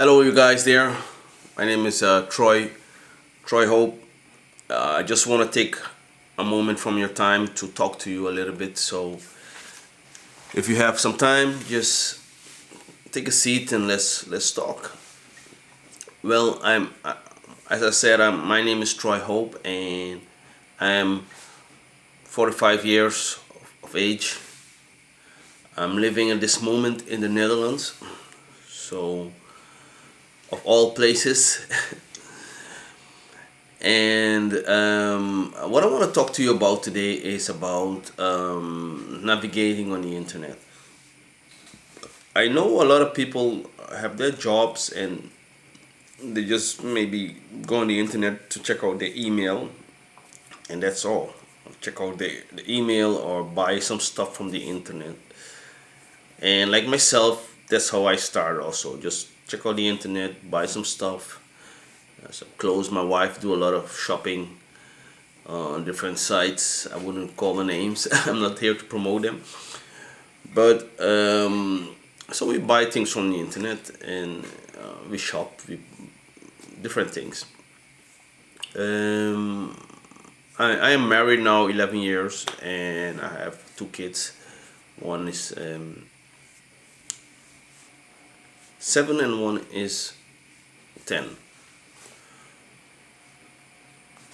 Hello, you guys there. My name is Troy Hope. I just want to take a moment from your time to talk to you a little bit. So, if you have some time, just take a seat and let's talk. Well, as I said, my name is Troy Hope, and I am 45 years of age. I'm living at this moment in the Netherlands. So, of all places. And what I want to talk to you about today is about navigating on the internet. I know a lot of people have their jobs and they just maybe go on the internet to check out their email, and that's all. Check out the email or buy some stuff from the internet. And like myself, that's how I started also. Just check out the internet, buy some stuff, some clothes. My wife do a lot of shopping on different sites. I wouldn't call the names. I'm not here to promote them. But so we buy things from the internet and we shop. Different things. I am married now 11 years and I have two kids. One is 7 and one is 10.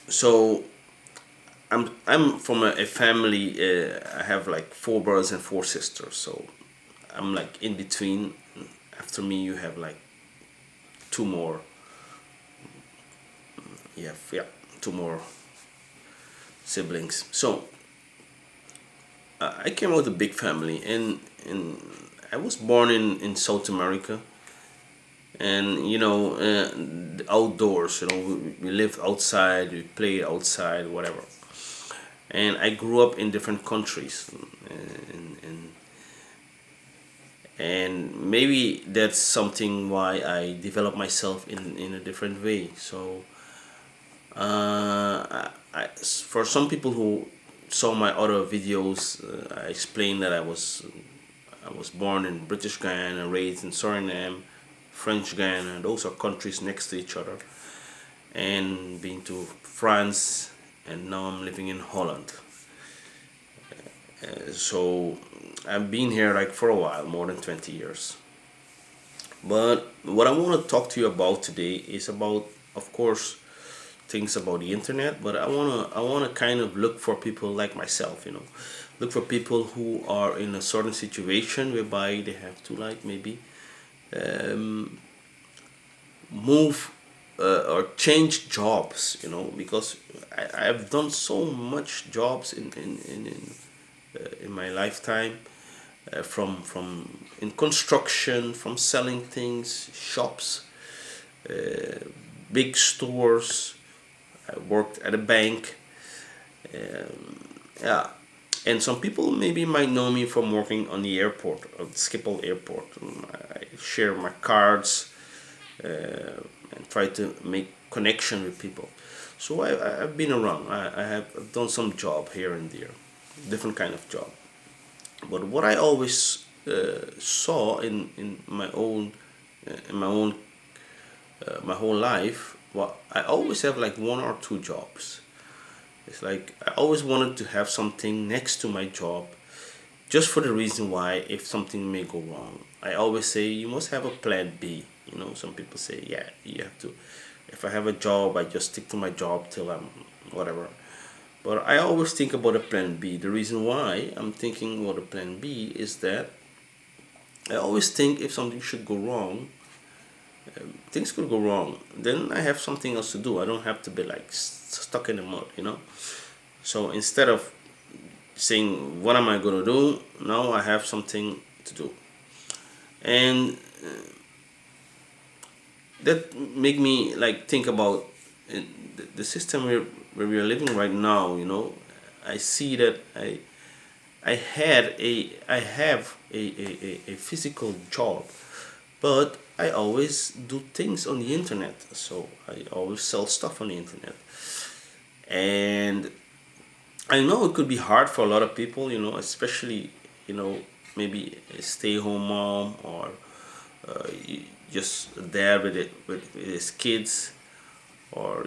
So I'm from a family. I have like 4 brothers and 4 sisters. So I'm like in between. After me, you have like two more. Yeah, two more siblings. So I came out with a big family, and I was born in South America. And the outdoors, we live outside, we play outside, whatever. And I grew up in different countries, and maybe that's something why I developed myself in a different way. So for some people who saw my other videos, I explained that I was born in British Guyana, raised in Suriname, French Guyana. Those are countries next to each other, and been to France, and now I'm living in Holland. So I've been here like for a while, more than 20 years. But what I want to talk to you about today is about, of course, things about the internet. But I wanna kind of look for people like myself, look for people who are in a certain situation whereby they have to like maybe move or change jobs, because I've done so much jobs in my lifetime, from in construction, from selling things, shops, big stores. I worked at a bank. Yeah, and some people maybe might know me from working on the airport, of Schiphol Airport. I share my cards and try to make connection with people. So I've been around. I've done some job here and there, different kind of job. But what I always saw in my whole life, well, I always have like one or two jobs. It's like I always wanted to have something next to my job, just for the reason why if something may go wrong. I always say you must have a plan B. Some people say, yeah, you have to. If I have a job, I just stick to my job till I'm whatever. But I always think about a plan B. The reason why I'm thinking about a plan B is that I always think if something should go wrong, things could go wrong. Then I have something else to do. I don't have to be like stuck in the mud. So instead of saying what am I gonna do, now I have something to do, and that make me like think about the system where we are living right now. I see that I have a physical job, but I always do things on the internet. So I always sell stuff on the internet, and I know it could be hard for a lot of people, especially maybe a stay-home mom, or just there with it with his kids, or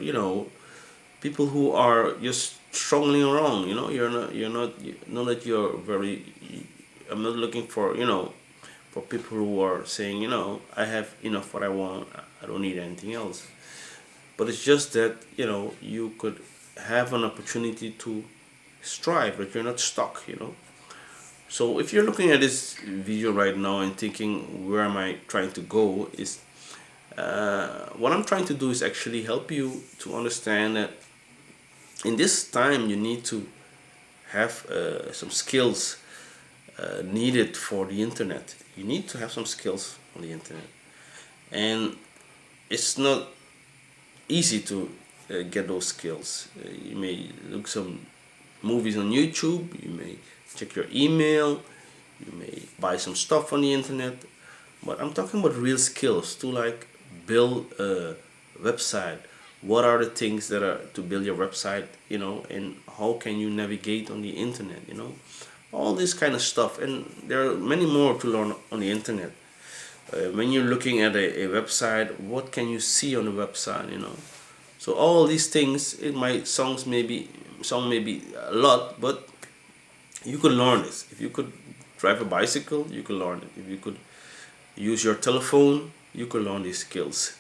people who are just struggling around. Not that you're very. I'm not looking for for people who are saying, I have enough what I want. I don't need anything else. But it's just that you could have an opportunity to strive, but you're not stuck. So if you're looking at this video right now and thinking, where am I trying to go? Is what I'm trying to do is actually help you to understand that in this time you need to have some skills needed for the internet. You need to have some skills on the internet, and it's not easy to get those skills. You may look some movies on YouTube, you may check your email, you may buy some stuff on the internet, but I'm talking about real skills to like build a website. What are the things that are to build your website, and how can you navigate on the internet, all this kind of stuff. And there are many more to learn on the internet. When you're looking at a website, what can you see on the website, so all these things, it might sound maybe a lot, but you could learn this. If you could drive a bicycle, you could learn it. If you could use your telephone, you could learn these skills.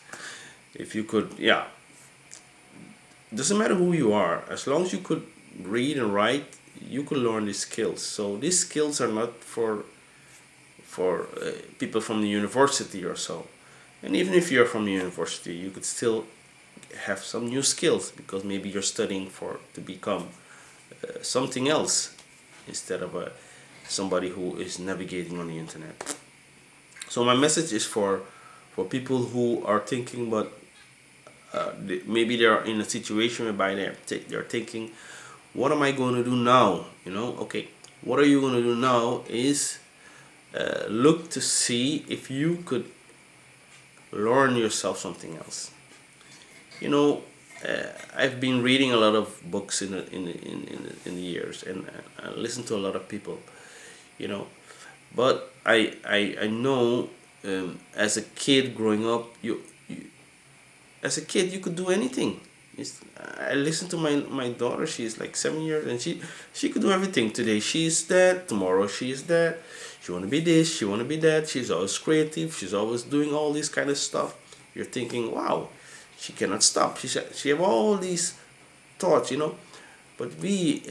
If you could, yeah, doesn't matter who you are, as long as you could read and write, you could learn these skills. So these skills are not for people from the university or so. And even if you're from the university, you could still have some new skills, because maybe you're studying to become something else instead of somebody who is navigating on the internet. So my message is for people who are thinking, but maybe they're in a situation whereby they're thinking, what am I going to do now? Okay, what are you going to do now is look to see if you could learn yourself something else. I've been reading a lot of books in the years, and I listen to a lot of people, but I know, as a kid growing up, as a kid you could do anything. I listen to my daughter. She's like 7 years, and she could do everything. Today she's that, tomorrow she's that. She want to be this, she want to be that. She's always creative, she's always doing all this kind of stuff. You're thinking, wow, she cannot stop. She have all these thoughts, but we,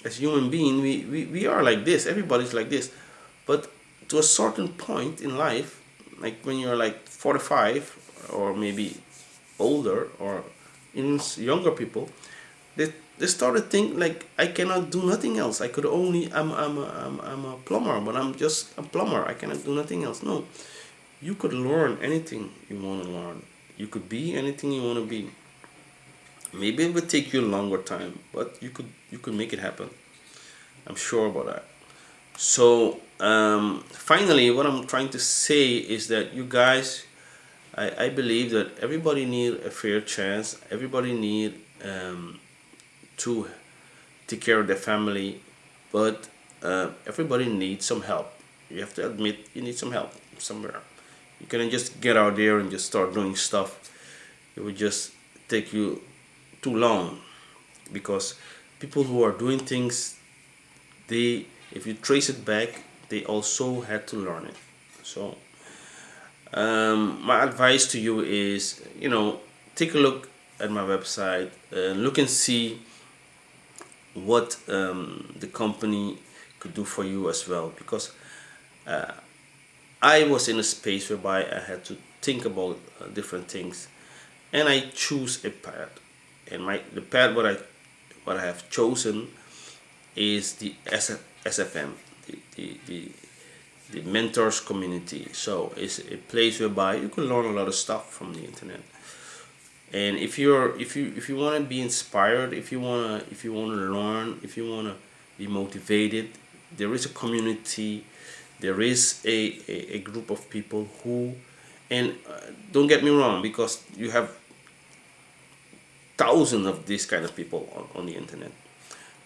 as human being, we are like this. Everybody's like this. But to a certain point in life, like when you're like 45, or maybe older, or even younger people, they start to think like, I cannot do nothing else. I could only, I'm a plumber, but I'm just a plumber. I cannot do nothing else. No, you could learn anything you want to learn. You could be anything you want to be. Maybe it would take you a longer time, but you could make it happen. I'm sure about that. So finally, what I'm trying to say is that you guys, I believe that everybody need a fair chance. Everybody need to take care of their family, but everybody needs some help. You have to admit you need some help somewhere. You cannot just get out there and just start doing stuff. It would just take you too long, because people who are doing things, if you trace it back, they also had to learn it. So my advice to you is, take a look at my website, look and see what the company could do for you as well, because I was in a space whereby I had to think about different things, and I choose a path. And the path what I have chosen is the SFM, the mentors community. So it's a place whereby you can learn a lot of stuff from the internet. And if you want to be inspired, if you want to learn, if you want to be motivated, there is a community, there is a group of people who, and don't get me wrong, because you have thousands of these kind of people on the internet.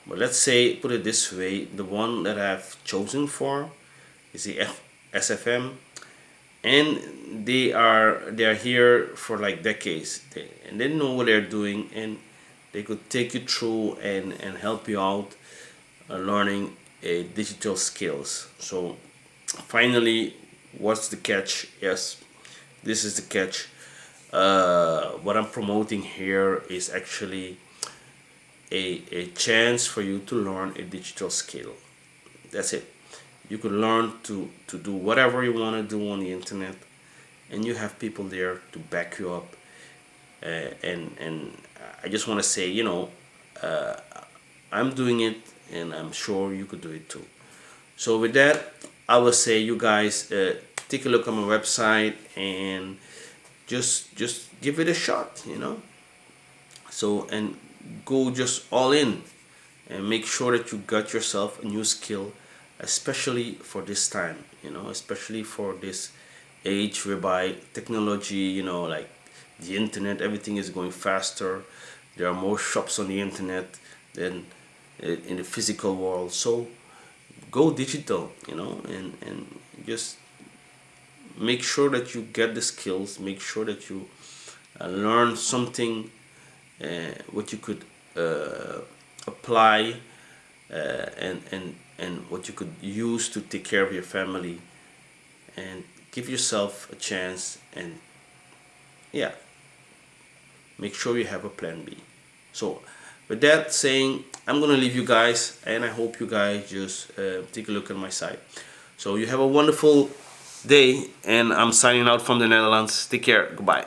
But let's say, put it this way, the one that I've chosen for is the SFM, and they are here for like decades, and they know what they're doing, and they could take you through and help you out learning digital skills. So finally, what's the catch? Yes, this is the catch. What I'm promoting here is actually a chance for you to learn a digital skill. That's it. You could learn to do whatever you want to do on the internet, and you have people there to back you up. And I just want to say, uh, I'm doing it, and I'm sure you could do it too. So with that, I will say, you guys, take a look on my website and just give it a shot. So, and go just all in, and make sure that you got yourself a new skill, especially for this time. Especially for this age whereby technology, like the internet, everything is going faster. There are more shops on the internet than in the physical world. So go digital, and just make sure that you get the skills, make sure that you learn something, what you could apply, and what you could use to take care of your family, and give yourself a chance, and yeah, make sure you have a plan B. So with that saying, I'm gonna leave you guys, and I hope you guys just take a look at my site. So you have a wonderful day, and I'm signing out from the Netherlands. Take care. Goodbye.